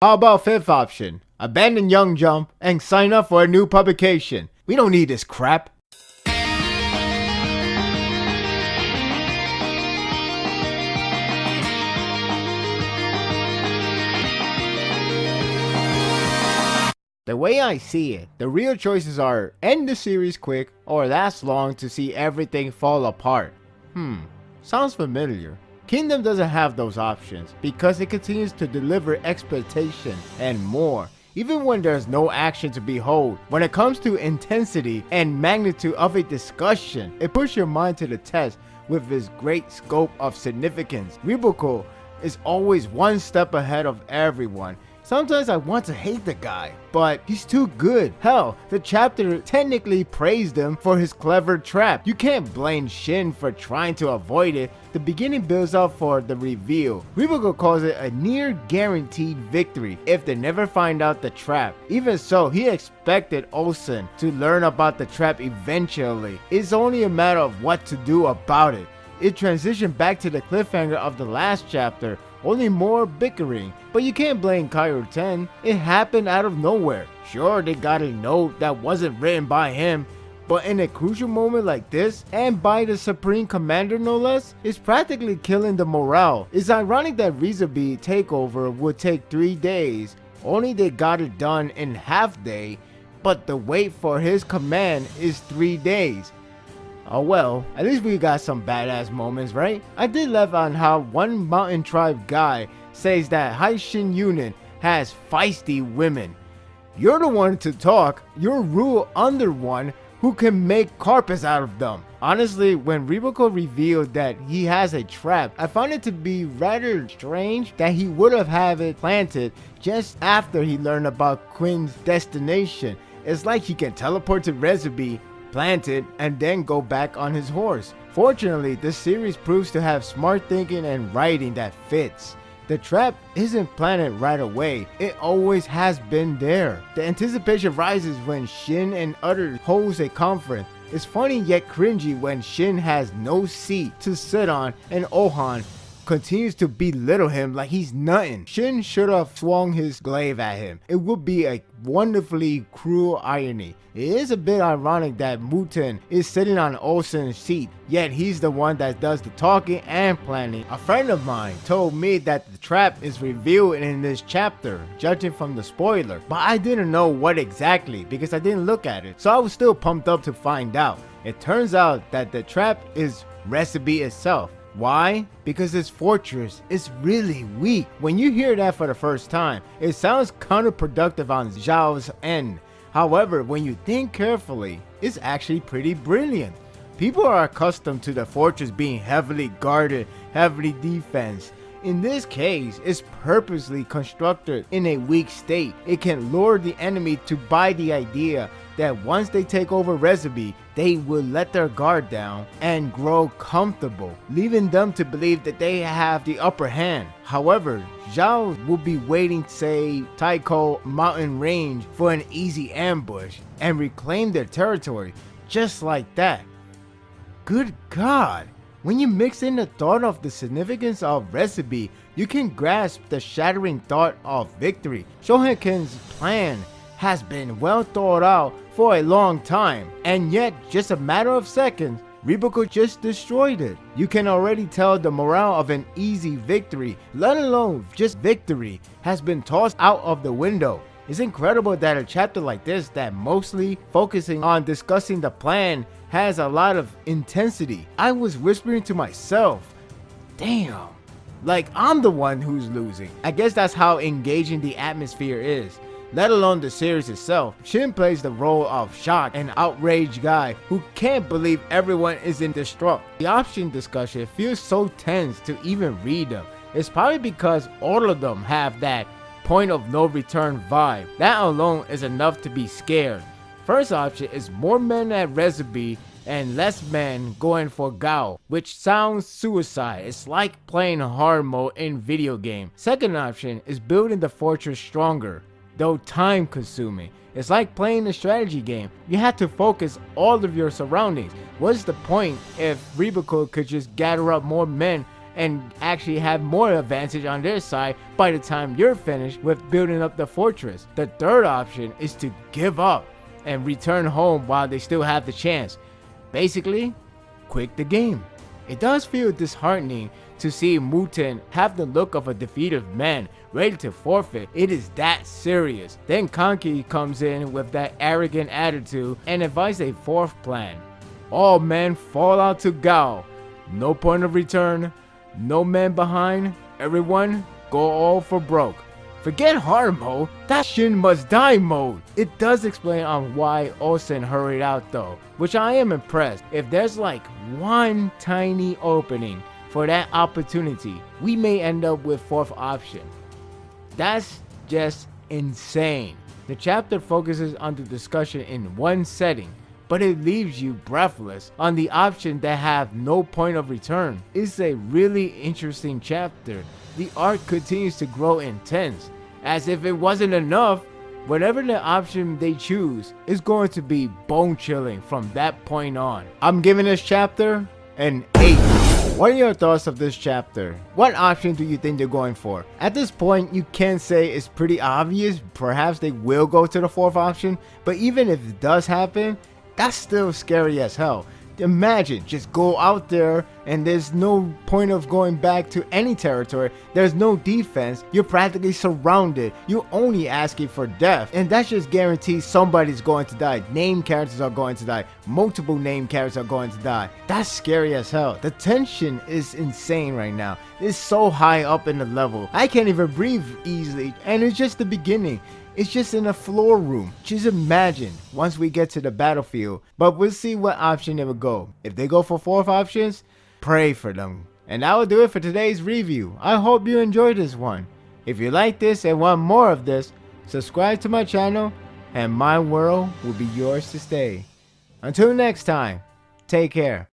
How about fifth option? Abandon Young Jump and sign up for a new publication. We don't need this crap. The way I see it, the real choices are end the series quick or last long to see everything fall apart. Sounds familiar. Kingdom doesn't have those options because it continues to deliver expectation and more, even when there's no action to behold. When it comes to intensity and magnitude of a discussion, it puts your mind to the test with its great scope of significance. Ribuko is always one step ahead of everyone. Sometimes I want to hate the guy, but he's too good. Hell, the chapter technically praised him for his clever trap. You can't blame Shin for trying to avoid it. The beginning builds up for the reveal. Ribuko calls it a near guaranteed victory if they never find out the trap. Even so, he expected Olsen to learn about the trap eventually. It's only a matter of what to do about it. It transitioned back to the cliffhanger of the last chapter, only more bickering. But you can't blame Kairo 10, it happened out of nowhere. Sure, they got a note that wasn't written by him, but in a crucial moment like this, and by the Supreme Commander no less, it's practically killing the morale. It's ironic that Rizabi takeover would take 3 days, only they got it done in half day, but the wait for his command is 3 days. Oh well, at least we got some badass moments, right? I did laugh on how one mountain tribe guy says that Haishin unit has feisty women. You're the one to talk, you're rule under one who can make carpets out of them. Honestly, when Ribuko revealed that he has a trap, I found it to be rather strange that he would have it planted just after he learned about Quinn's destination. It's like he can teleport to Rezubi, plant it, and then go back on his horse. Fortunately, this series proves to have smart thinking and writing that fits. The trap isn't planted right away, it always has been there. The anticipation rises when Shin and others holds a conference. It's funny yet cringy when Shin has no seat to sit on and Ohan continues to belittle him like he's nothing. Shin should have swung his glaive at him. It would be a wonderfully cruel irony. It is a bit ironic that Muten is sitting on Olsen's seat, yet he's the one that does the talking and planning. A friend of mine told me that the trap is revealed in this chapter, judging from the spoiler, but I didn't know what exactly because I didn't look at it, so I was still pumped up to find out. It turns out that the trap is Recipe itself. Why? Because this fortress is really weak. When you hear that for the first time, it sounds counterproductive on Zhao's end. However, when you think carefully, it's actually pretty brilliant. People are accustomed to the fortress being heavily guarded, heavily defensed. In this case, it's purposely constructed in a weak state. It can lure the enemy to buy the idea that once they take over Rezubi, they will let their guard down and grow comfortable, leaving them to believe that they have the upper hand. However, Zhao will be waiting, say, Taiko Mountain Range for an easy ambush and reclaim their territory just like that. Good God! When you mix in the thought of the significance of Recipe, you can grasp the shattering thought of victory. Shohenken's plan has been well thought out for a long time, and yet just a matter of seconds, Ribuko just destroyed it. You can already tell the morale of an easy victory, let alone just victory, has been tossed out of the window. It's incredible that a chapter like this that mostly focusing on discussing the plan has a lot of intensity. I was whispering to myself, damn, like I'm the one who's losing. I guess that's how engaging the atmosphere is, let alone the series itself. Shin plays the role of shocked and outraged guy who can't believe everyone is in distraught. The option discussion feels so tense to even read them. It's probably because all of them have that point of no return vibe. That alone is enough to be scared. First option is more men at Rezubi and less men going for Gao, which sounds suicide. It's like playing hard mode in video game. Second option is building the fortress stronger, though time consuming. It's like playing a strategy game. You have to focus all of your surroundings. What's the point if Ribuko could just gather up more men and actually have more advantage on their side by the time you're finished with building up the fortress. The third option is to give up and return home while they still have the chance. Basically, quit the game. It does feel disheartening to see Muten have the look of a defeated man ready to forfeit. It is that serious. Then Kanki comes in with that arrogant attitude and advises a fourth plan. All men fall out to Gao. No point of return, no man behind, everyone go all for broke. Forget hard mode, that's Shin must die mode. It does explain on why Osen hurried out though, which I am impressed. If there's like one tiny opening for that opportunity, we may end up with fourth option. That's just insane. The chapter focuses on the discussion in one setting, but it leaves you breathless on the option that have no point of return. It's a really interesting chapter. The arc continues to grow intense. As if it wasn't enough, whatever the option they choose is going to be bone chilling from that point on. I'm giving this chapter an 8. What are your thoughts of this chapter? What option do you think they're going for? At this point, you can say it's pretty obvious. Perhaps they will go to the fourth option, but even if it does happen, that's still scary as hell. Imagine, just go out there and there's no point of going back to any territory. There's no defense. You're practically surrounded. You're only asking for death. And that just guarantees somebody's going to die. Named characters are going to die. Multiple named characters are going to die. That's scary as hell. The tension is insane right now. It's so high up in the level. I can't even breathe easily. And it's just the beginning. It's just in a floor room. Just imagine once we get to the battlefield. But we'll see what option they will go. If they go for fourth options, pray for them. And that will do it for today's review. I hope you enjoyed this one. If you like this and want more of this, subscribe to my channel and my world will be yours to stay. Until next time, take care.